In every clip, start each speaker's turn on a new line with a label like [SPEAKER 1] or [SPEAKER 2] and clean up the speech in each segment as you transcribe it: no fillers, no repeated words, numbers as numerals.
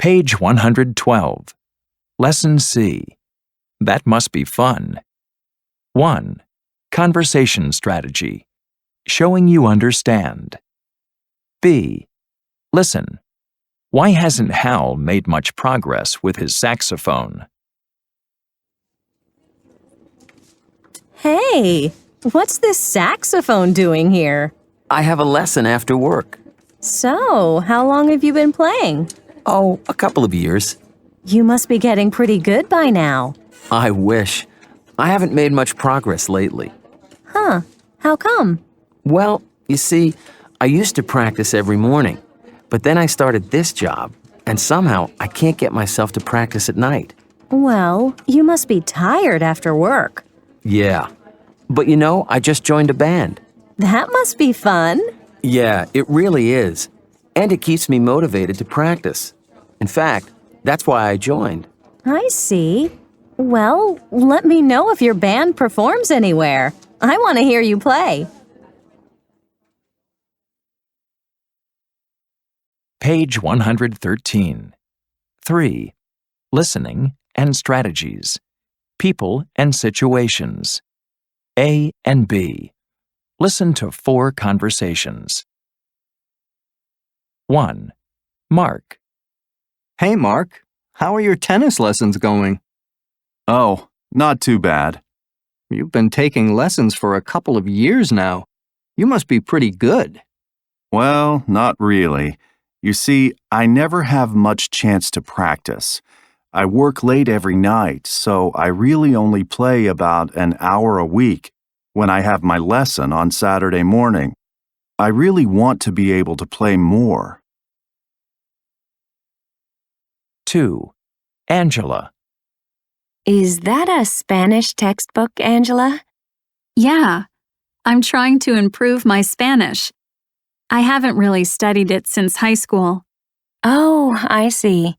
[SPEAKER 1] Page 112. Lesson C. That must be fun. 1. Conversation strategy. Showing you understand. B. Listen. Why hasn't Hal made much progress with his saxophone?
[SPEAKER 2] Hey, what's this saxophone doing here?
[SPEAKER 3] I have a lesson after work.
[SPEAKER 2] So, how long have you been playing?
[SPEAKER 3] Oh, a couple of years.
[SPEAKER 2] You must be getting pretty good by now.
[SPEAKER 3] I wish. I haven't made much progress lately.
[SPEAKER 2] Huh, how come?
[SPEAKER 3] Well, you see, I used to practice every morning, but then I started this job, and somehow I can't get myself to practice at night.
[SPEAKER 2] Well, you must be tired after work.
[SPEAKER 3] Yeah. But you know, I just joined a band.
[SPEAKER 2] That must be fun.
[SPEAKER 3] Yeah, it really is. And it keeps me motivated to practice. In fact, that's why I joined.
[SPEAKER 2] I see. Well, let me know if your band performs anywhere. I want to hear you play.
[SPEAKER 1] Page 113. 3. Listening and strategies. People and situations. A and B. Listen to 4 conversations. 1. Mark.
[SPEAKER 4] Hey, Mark. How are your tennis lessons going?
[SPEAKER 5] Oh, not too bad.
[SPEAKER 4] You've been taking lessons for a couple of years now. You must be pretty good.
[SPEAKER 5] Well, not really. You see, I never have much chance to practice. I work late every night, so I really only play about an hour a week when I have my lesson on Saturday morning. I really want to be able to play more.
[SPEAKER 1] 2. Angela.
[SPEAKER 6] Is that a Spanish textbook, Angela?
[SPEAKER 7] Yeah, I'm trying to improve my Spanish. I haven't really studied it since high school.
[SPEAKER 6] Oh, I see.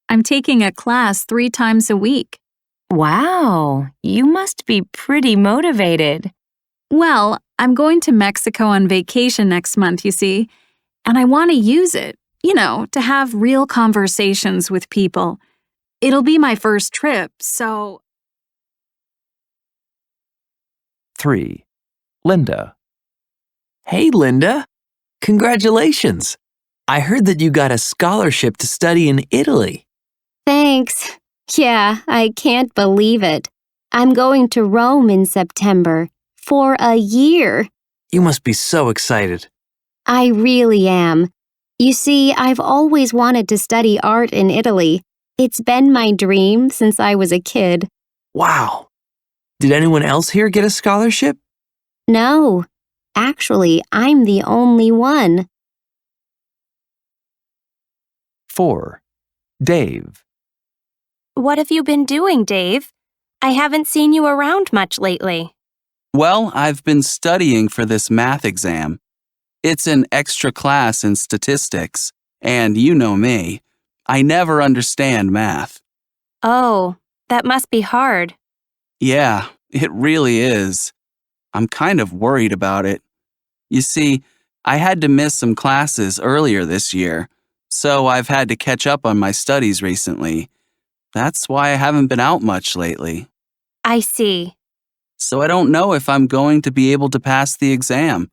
[SPEAKER 7] I'm taking a class 3 times a week.
[SPEAKER 6] Wow, you must be pretty motivated.
[SPEAKER 7] Well, I'm going to Mexico on vacation next month, you see, and I want to use it, to have real conversations with people. It'll be my first trip, so...
[SPEAKER 1] 3. Linda.
[SPEAKER 8] Hey, Linda. Congratulations. I heard that you got a scholarship to study in Italy.
[SPEAKER 9] Thanks. Yeah, I can't believe it. I'm going to Rome in September. For a year.
[SPEAKER 8] You must be so excited.
[SPEAKER 9] I really am. You see, I've always wanted to study art in Italy. It's been my dream since I was a kid.
[SPEAKER 8] Wow. Did anyone else here get a scholarship?
[SPEAKER 9] No. Actually, I'm the only one.
[SPEAKER 1] 4. Dave.
[SPEAKER 10] What have you been doing, Dave? I haven't seen you around much lately.
[SPEAKER 11] Well, I've been studying for this math exam. It's an extra class in statistics, and you know me. I never understand math.
[SPEAKER 10] Oh, that must be hard.
[SPEAKER 11] Yeah, it really is. I'm kind of worried about it. You see, I had to miss some classes earlier this year, so I've had to catch up on my studies recently. That's why I haven't been out much lately.
[SPEAKER 10] I see.
[SPEAKER 11] So I don't know if I'm going to be able to pass the exam.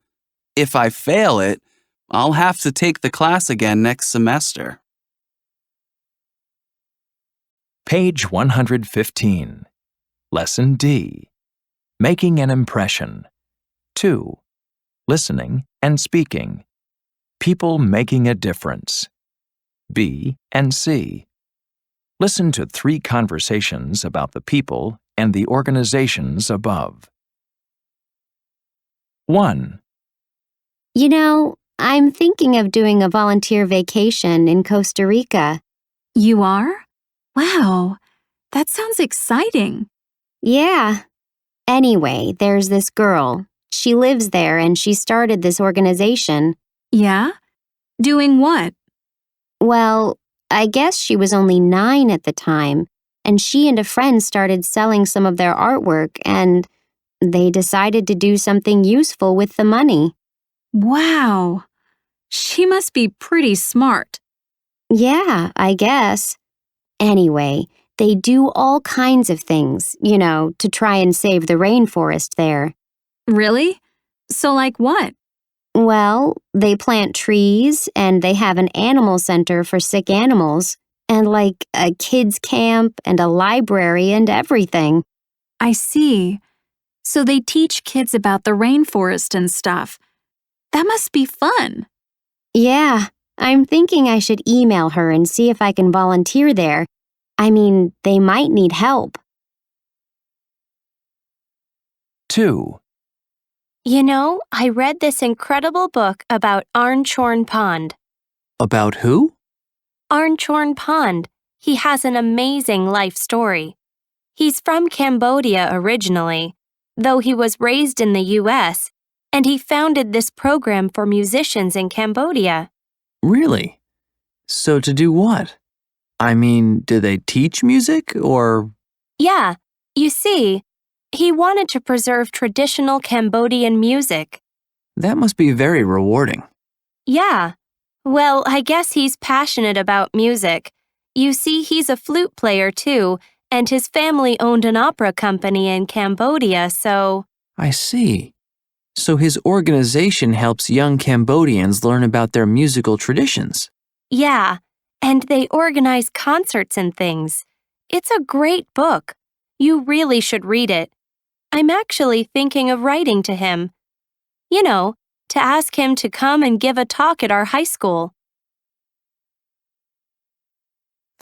[SPEAKER 11] If I fail it, I'll have to take the class again next semester.
[SPEAKER 1] Page 115. Lesson D. Making an impression. 2. Listening and speaking. People making a difference. B and C. Listen to 3 conversations about the people and the organizations above. 1.
[SPEAKER 9] I'm thinking of doing a volunteer vacation in Costa Rica.
[SPEAKER 7] You are? Wow, that sounds exciting.
[SPEAKER 9] Yeah. Anyway, there's this girl. She lives there and she started this organization.
[SPEAKER 7] Yeah? Doing what?
[SPEAKER 9] Well, I guess she was only 9 at the time, and she and a friend started selling some of their artwork, and they decided to do something useful with the money.
[SPEAKER 7] Wow. She must be pretty smart.
[SPEAKER 9] Yeah, I guess. Anyway, they do all kinds of things, to try and save the rainforest there.
[SPEAKER 7] Really? So, like what?
[SPEAKER 9] Well, they plant trees and they have an animal center for sick animals, and like a kids' camp and a library and everything.
[SPEAKER 7] I see. So they teach kids about the rainforest and stuff. That must be fun.
[SPEAKER 9] Yeah, I'm thinking I should email her and see if I can volunteer there. I mean, they might need help.
[SPEAKER 1] 2.
[SPEAKER 10] You know, I read this incredible book about Arnchorn Pond.
[SPEAKER 8] About who?
[SPEAKER 10] Arnchorn Pond. He has an amazing life story. He's from Cambodia originally, though he was raised in the U.S., and he founded this program for musicians in Cambodia.
[SPEAKER 8] Really? So to do what? I mean, do they teach music or…
[SPEAKER 10] Yeah, you see, he wanted to preserve traditional Cambodian music.
[SPEAKER 8] That must be very rewarding.
[SPEAKER 10] Yeah. Well, I guess he's passionate about music. You see, he's a flute player too, and his family owned an opera company in Cambodia, so…
[SPEAKER 8] I see. So his organization helps young Cambodians learn about their musical traditions.
[SPEAKER 10] Yeah, and they organize concerts and things. It's a great book. You really should read it. I'm actually thinking of writing to him. To ask him to come and give a talk at our high school.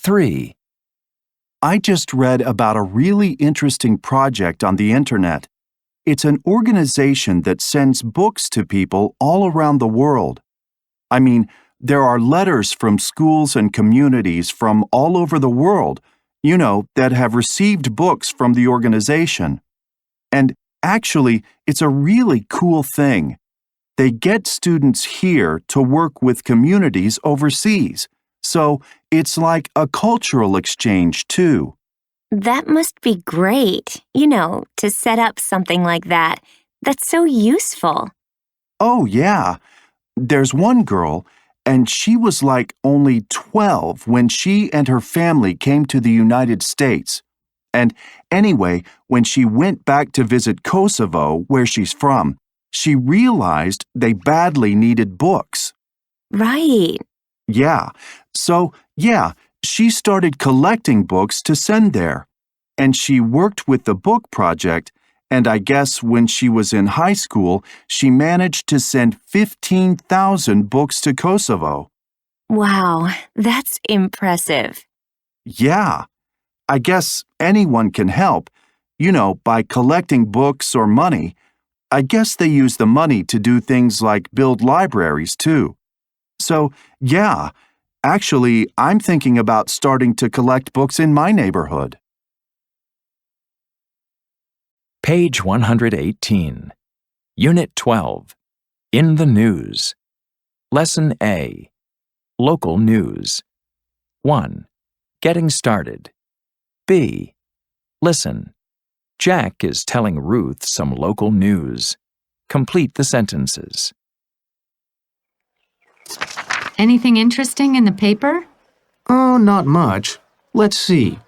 [SPEAKER 1] 3.
[SPEAKER 5] I just read about a really interesting project on the internet. It's an organization that sends books to people all around the world. I mean, there are letters from schools and communities from all over the world, that have received books from the organization. And actually, it's a really cool thing. They get students here to work with communities overseas. So it's like a cultural exchange, too.
[SPEAKER 2] That must be great, to set up something like that. That's so useful.
[SPEAKER 5] Oh, yeah. There's one girl, and she was like only 12 when she and her family came to the United States. And anyway, when she went back to visit Kosovo, where she's from, she realized they badly needed books.
[SPEAKER 2] Right.
[SPEAKER 5] Yeah. So, she started collecting books to send there. And she worked with the book project, and I guess when she was in high school, she managed to send 15,000 books to Kosovo.
[SPEAKER 2] Wow, that's impressive.
[SPEAKER 5] Yeah. I guess anyone can help, by collecting books or money. I guess they use the money to do things like build libraries, too. So, yeah, actually, I'm thinking about starting to collect books in my neighborhood.
[SPEAKER 1] Page 118. Unit 12. In the News. Lesson A. Local News. 1. Getting started. B. Listen. Jack is telling Ruth some local news. Complete the sentences.
[SPEAKER 6] Anything interesting in the paper?
[SPEAKER 4] Oh, not much. Let's see.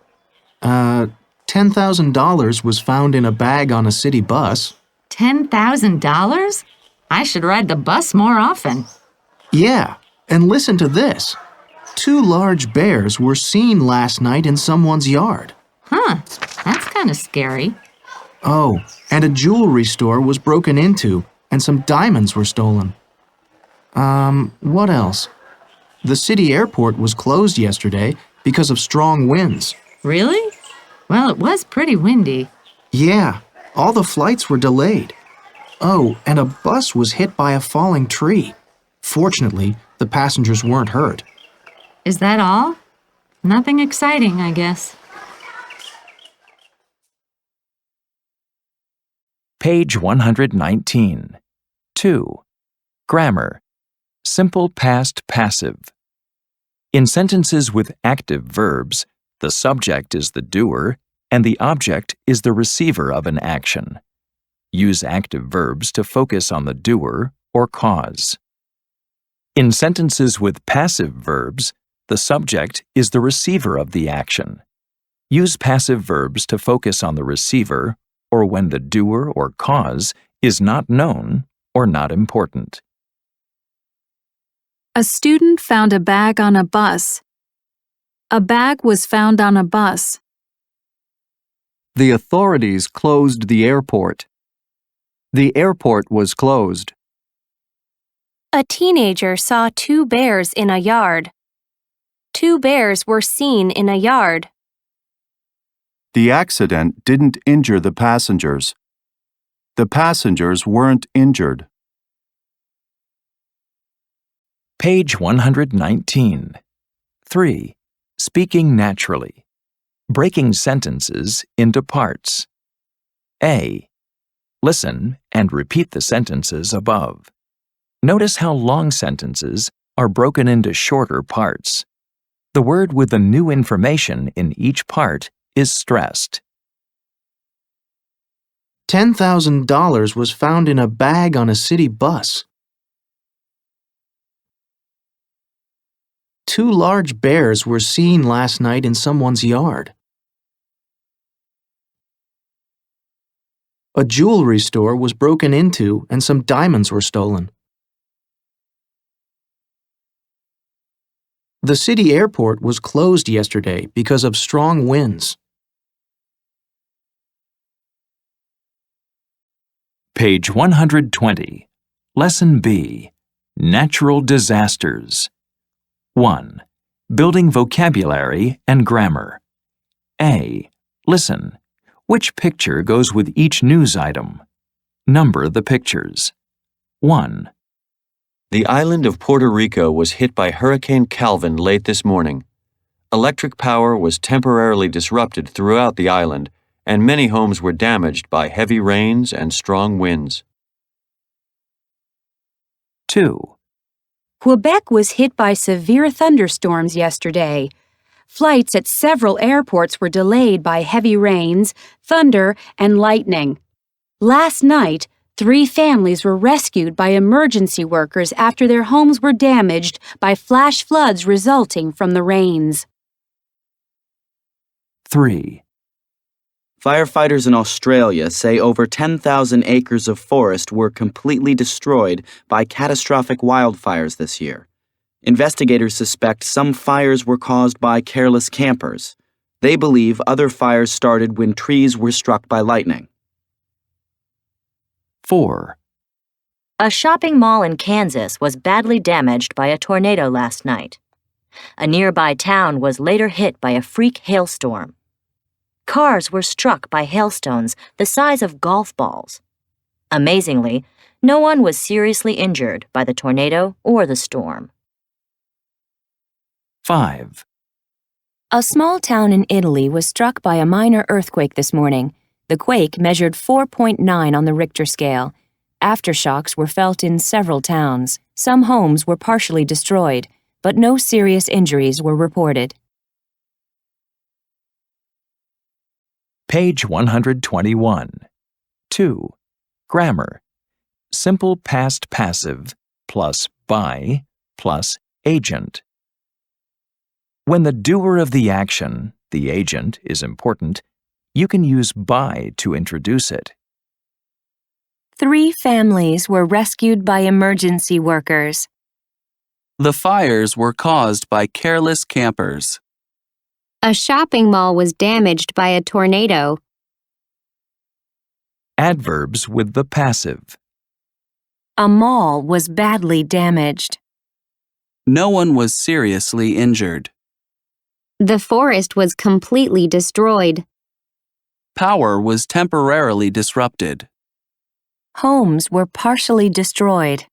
[SPEAKER 4] $10,000 was found in a bag on a city bus.
[SPEAKER 6] $10,000? I should ride the bus more often.
[SPEAKER 4] Yeah, and listen to this. 2 large bears were seen last night in someone's yard.
[SPEAKER 6] Huh, that's kind of scary.
[SPEAKER 4] Oh, and a jewelry store was broken into, and some diamonds were stolen. What else? The city airport was closed yesterday because of strong winds.
[SPEAKER 6] Really? Well, it was pretty windy.
[SPEAKER 4] Yeah, all the flights were delayed. Oh, and a bus was hit by a falling tree. Fortunately, the passengers weren't hurt.
[SPEAKER 6] Is that all? Nothing exciting, I guess.
[SPEAKER 1] Page 119. 2. Grammar. Simple past passive. In sentences with active verbs, the subject is the doer and the object is the receiver of an action. Use active verbs to focus on the doer or cause. In sentences with passive verbs, The subject is the receiver of the action. Use passive verbs to focus on the receiver or when the doer or cause is not known or not important.
[SPEAKER 7] A student found a bag on a bus. A bag was found on a bus.
[SPEAKER 12] The authorities closed the airport. The airport was closed.
[SPEAKER 10] A teenager saw 2 bears in a yard. 2 bears were seen in a yard.
[SPEAKER 5] The accident didn't injure the passengers. The passengers weren't injured.
[SPEAKER 1] Page 119. 3. Speaking naturally. Breaking sentences into parts. A. Listen and repeat the sentences above. Notice how long sentences are broken into shorter parts. The word with the new information in each part is stressed.
[SPEAKER 4] $10,000 was found in a bag on a city bus. 2 large bears were seen last night in someone's yard. A jewelry store was broken into and some diamonds were stolen. The city airport was closed yesterday because of strong winds.
[SPEAKER 1] Page 120. Lesson B. Natural disasters. 1. Building vocabulary and grammar. A. Listen. Which picture goes with each news item? Number the pictures. 1.
[SPEAKER 13] The island of Puerto Rico was hit by Hurricane Calvin late this morning. Electric power was temporarily disrupted throughout the island, and many homes were damaged by heavy rains and strong winds.
[SPEAKER 1] 2.
[SPEAKER 14] Quebec was hit by severe thunderstorms yesterday. Flights at several airports were delayed by heavy rains, thunder, and lightning. Last night, 3 families were rescued by emergency workers after their homes were damaged by flash floods resulting from the rains.
[SPEAKER 1] 3.
[SPEAKER 15] Firefighters in Australia say over 10,000 acres of forest were completely destroyed by catastrophic wildfires this year. Investigators suspect some fires were caused by careless campers. They believe other fires started when trees were struck by lightning.
[SPEAKER 1] 4.
[SPEAKER 16] A shopping mall in Kansas was badly damaged by a tornado last night. A nearby town was later hit by a freak hailstorm. Cars were struck by hailstones the size of golf balls. Amazingly, no one was seriously injured by the tornado or the storm.
[SPEAKER 1] 5.
[SPEAKER 2] A small town in Italy was struck by a minor earthquake this morning. The quake measured 4.9 on the Richter scale. Aftershocks were felt in several towns. Some homes were partially destroyed, but no serious injuries were reported.
[SPEAKER 1] Page 121. 2. Grammar. Simple past passive plus by plus agent. When the doer of the action, the agent, is important, you can use by to introduce it.
[SPEAKER 2] 3 families were rescued by emergency workers.
[SPEAKER 11] The fires were caused by careless campers.
[SPEAKER 9] A shopping mall was damaged by a tornado.
[SPEAKER 1] Adverbs with the passive.
[SPEAKER 2] A mall was badly damaged.
[SPEAKER 11] No one was seriously injured.
[SPEAKER 9] The forest was completely destroyed.
[SPEAKER 11] Power was temporarily disrupted.
[SPEAKER 2] Homes were partially destroyed.